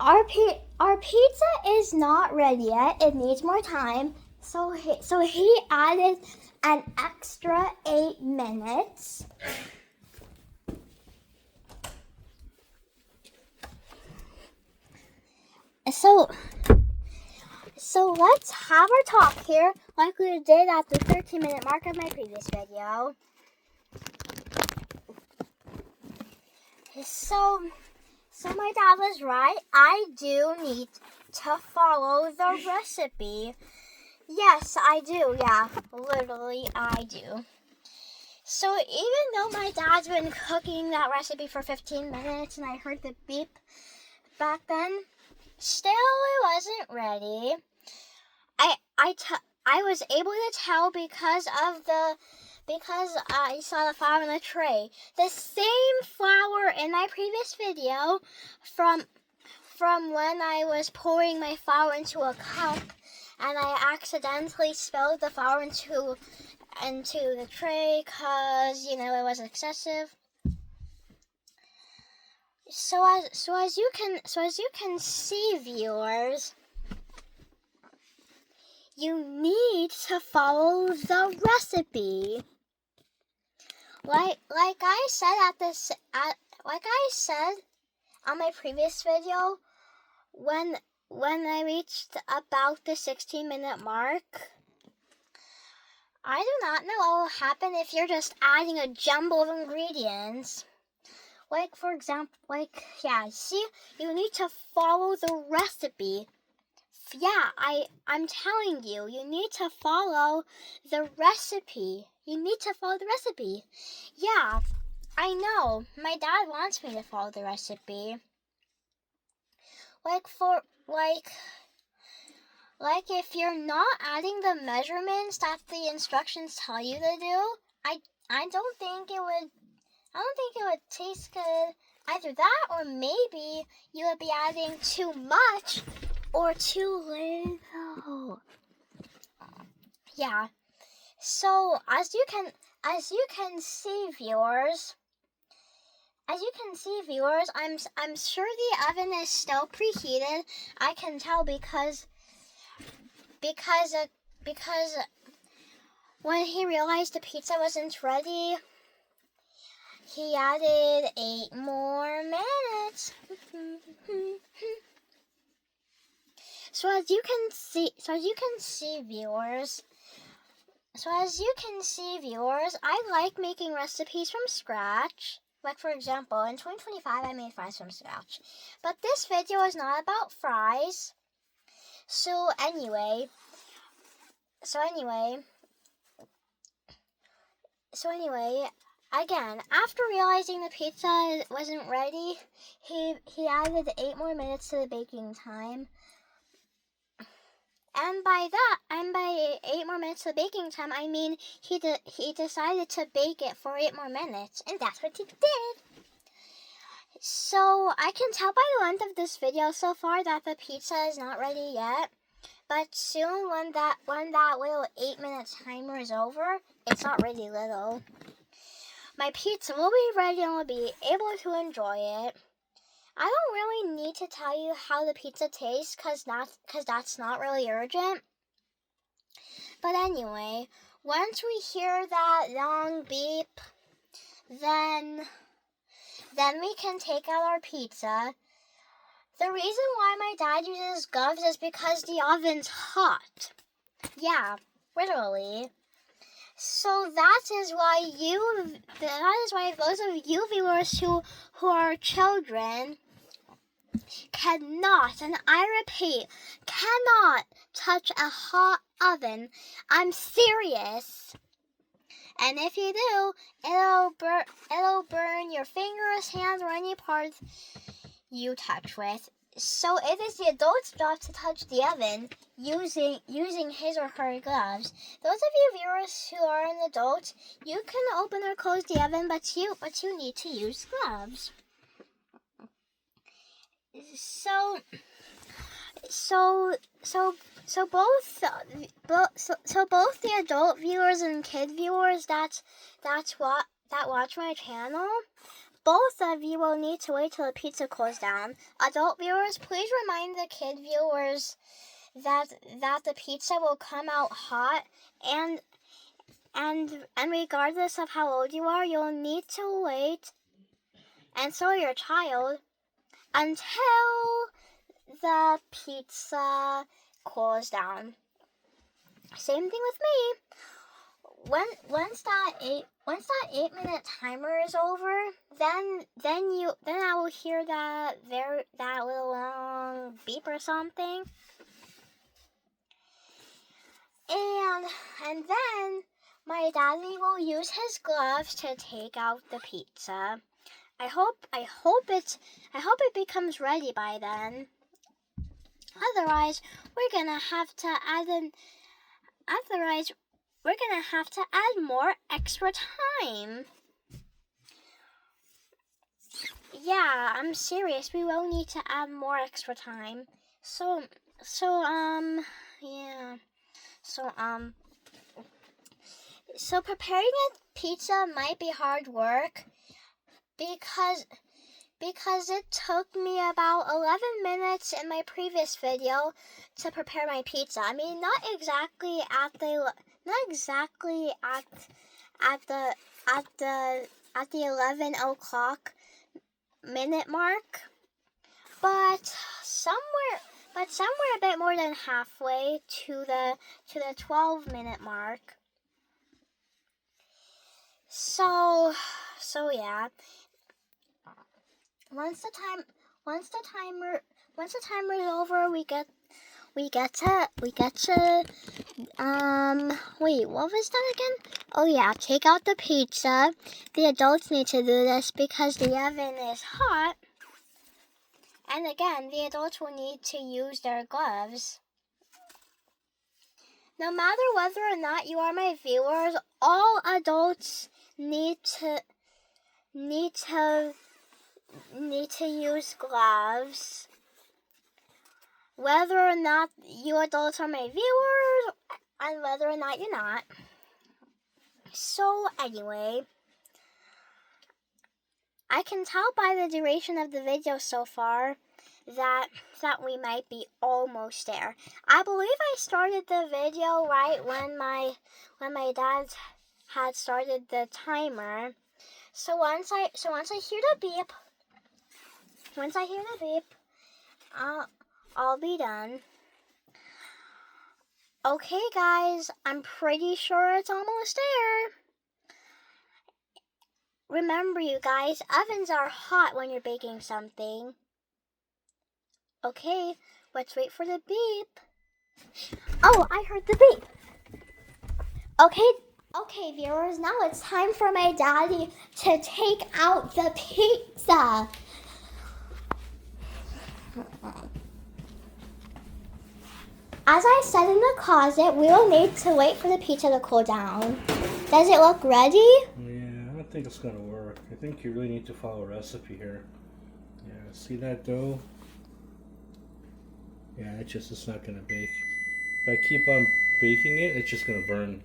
our pizza is not ready yet. It needs more time. So he added an extra 8 minutes. So let's have our talk here, like we did at the 13-minute mark of my previous video. So my dad was right. I do need to follow the recipe. Yes, I do. Yeah, literally, I do. So even though my dad's been cooking that recipe for 15 minutes and I heard the beep back then, still it wasn't ready. I was able to tell because I saw the flour in the tray. The same flour in my previous video from when I was pouring my flour into a cup and I accidentally spilled the flour into the tray because, it was excessive. So as you can see, viewers, you need to follow the recipe. Like I said on my previous video, when I reached about the 16-minute mark, I do not know what will happen if you're just adding a jumble of ingredients. Like, for example, see, you need to follow the recipe. Yeah, I'm telling you, you need to follow the recipe. You need to follow the recipe. Yeah, I know. My dad wants me to follow the recipe. Like if you're not adding the measurements that the instructions tell you to do, I don't think it would taste good. Either that or maybe you would be adding too much or too little. Yeah. So as you can see, viewers, I'm sure the oven is still preheated. I can tell because when he realized the pizza wasn't ready, he added 8 more minutes. So as you can see, viewers, I like making recipes from scratch. Like, for example, in 2025, I made fries from scratch. But this video is not about fries. So anyway, again, after realizing the pizza wasn't ready, he added 8 more minutes to the baking time. And by 8 more minutes to the baking time, I mean he decided to bake it for 8 more minutes, and that's what he did. So I can tell by the length of this video so far that the pizza is not ready yet. But soon, when that little 8-minute timer is over, it's not really little. My pizza will be ready and will be able to enjoy it. I don't really need to tell you how the pizza tastes because that's not really urgent. But anyway, once we hear that long beep, then we can take out our pizza. The reason why my dad uses gloves is because the oven's hot. Yeah, literally. So that is why those of you viewers who are children cannot, and I repeat, cannot touch a hot oven. I'm serious. And if you do, it'll burn your fingers, hands, or any part you touch with. So it is the adult's job to touch the oven using his or her gloves. Those of you viewers who are an adult, you can open or close the oven, but you need to use gloves. So both the adult viewers and kid viewers that watch my channel, both of you will need to wait till the pizza cools down. Adult viewers, please remind the kid viewers that the pizza will come out hot, and regardless of how old you are, you'll need to wait, and so your child, until the pizza cools down. Same thing with me. Once that 8-minute timer is over, then I will hear that little long beep or something, and then my daddy will use his gloves to take out the pizza. I hope it becomes ready by then. Otherwise, we're gonna have to add more extra time. Yeah, I'm serious. We will need to add more extra time. So preparing a pizza might be hard work because it took me about 11 minutes in my previous video to prepare my pizza. I mean, not exactly at the 11 o'clock minute mark, but somewhere a bit more than halfway to the 12-minute mark. So yeah. Once the timer is over, we get to wait, what was that again? Oh yeah, take out the pizza. The adults need to do this because the oven is hot. And again, the adults will need to use their gloves. No matter whether or not you are my viewers, all adults need to use gloves. Whether or not you adults are my viewers and whether or not you're not. So anyway, I can tell by the duration of the video so far that we might be almost there. I believe I started the video right when my dad had started the timer. So once I hear the beep, I'll be done. Okay, guys, I'm pretty sure it's almost there. Remember, you guys, ovens are hot when you're baking something. Okay, let's wait for the beep. Oh, I heard the beep. Okay, viewers, now it's time for my daddy to take out the pizza. As I said in the closet, we will need to wait for the pizza to cool down. Does it look ready? Yeah, I don't think it's gonna work. I think you really need to follow a recipe here. Yeah, see that dough? Yeah, it's not gonna bake. If I keep on baking it, it's just gonna burn.